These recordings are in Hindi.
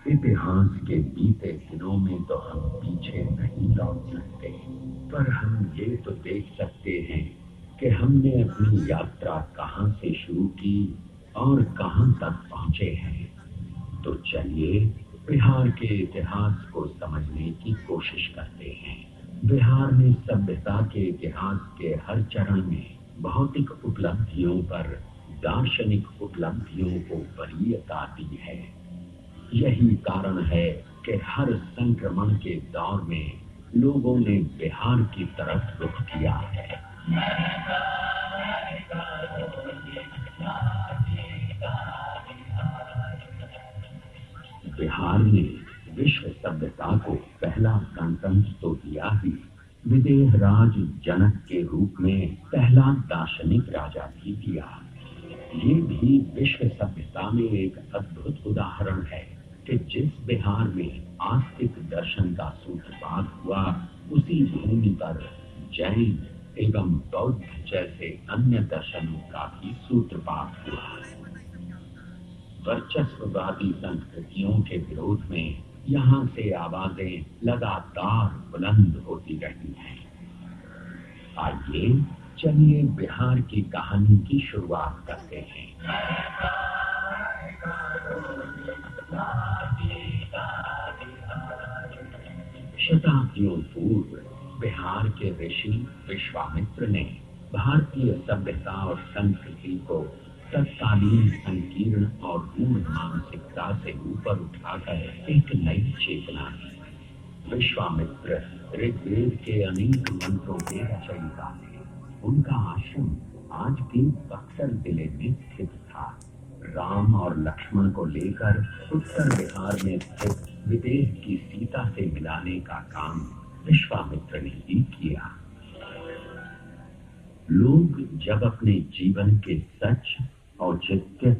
इतिहास के बीते दिनों में तो हम पीछे नहीं लौट सकते, पर हम ये तो देख सकते हैं कि हमने अपनी यात्रा कहां से शुरू की और कहां तक पहुंचे हैं। तो चलिए बिहार के इतिहास को समझने की कोशिश करते हैं। बिहार ने सभ्यता के इतिहास के हर चरण में भौतिक उपलब्धियों पर दार्शनिक उपलब्धियों को वरीयता दी है। यही कारण है कि हर संक्रमण के दौर में लोगों ने बिहार की तरफ रुख किया है। बिहार ने विश्व सभ्यता को पहला गणतंत्र तो दिया ही, विदेह राज जनक के रूप में पहला दार्शनिक राजा भी दिया। ये भी विश्व सभ्यता में एक अद्भुत उदाहरण है कि जिस बिहार में आस्तिक दर्शन का सूत्रपात हुआ, उसी भूमि पर जैन एवं बौद्ध जैसे अन्य दर्शनों का भी सूत्रपात हुआ। वर्चस्ववादी संस्कृतियों के विरोध में यहाँ से आवाजें लगातार बुलंद होती रही हैं। आइए चलिए बिहार की कहानी की शुरुआत करते हैं। शताब्दियों पूर्व बिहार के ऋषि विश्वामित्र ने भारतीय सभ्यता और संस्कृति को तत्कालीन संकीर्ण और रूढ़ मानसिकता से ऊपर उठाकर एक नई चेतना दी। विश्वामित्र ऋग्वेद के अनेक मंत्रों के रचयिता थे। उनका आश्रम आज के बक्सर जिले में स्थित था। राम और लक्ष्मण को लेकर उत्तर बिहार में स्थित विदेह की सीता से मिलाने का काम विश्वामित्र ने ही किया। लोग जब अपने जीवन के सच, औचित्य,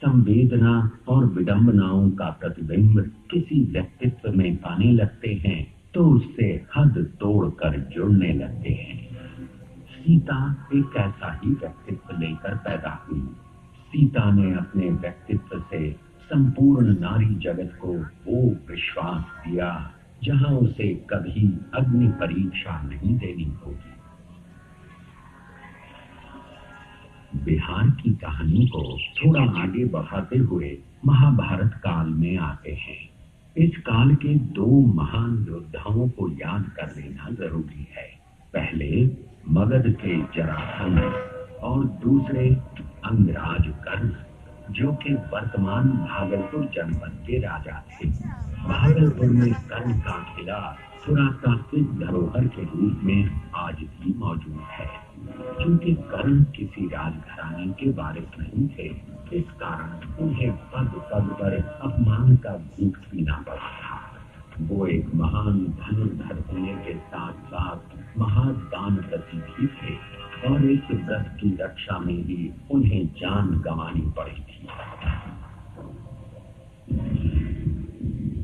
संवेदना और विडंबनाओं का प्रतिबिंब किसी व्यक्तित्व में पाने लगते हैं, तो उससे हद तोड़कर जुड़ने लगते हैं। सीता एक ऐसा ही व्यक्तित्व लेकर पैदा हुई। सीता ने अपने व्यक्तित्व से संपूर्ण नारी जगत को वो विश्वास दिया जहां उसे कभी अग्नि परीक्षा नहीं देनी होगी। बिहार की कहानी को थोड़ा आगे बढ़ाते हुए महाभारत काल में आते हैं। इस काल के दो महान योद्धाओं को याद कर लेना जरूरी है। पहले मगध के जरासंध और दूसरे अंगराज कर्ण, जो कि वर्तमान भागलपुर जनपद के राजा थे। भागलपुर में कर्ण का किला पुरातात्विक धरोहर के रूप में आज भी मौजूद है। क्योंकि कर्ण किसी राजघराने के वारिस नहीं थे, इस कारण उन्हें पद पद पर अपमान का घूंट पीना पड़ा था। वो एक महान धनुर्धर होने के साथ साथ महादानपति भी थे और इस व्रत की रक्षा में ही उन्हें जान गंवानी पड़ी थी।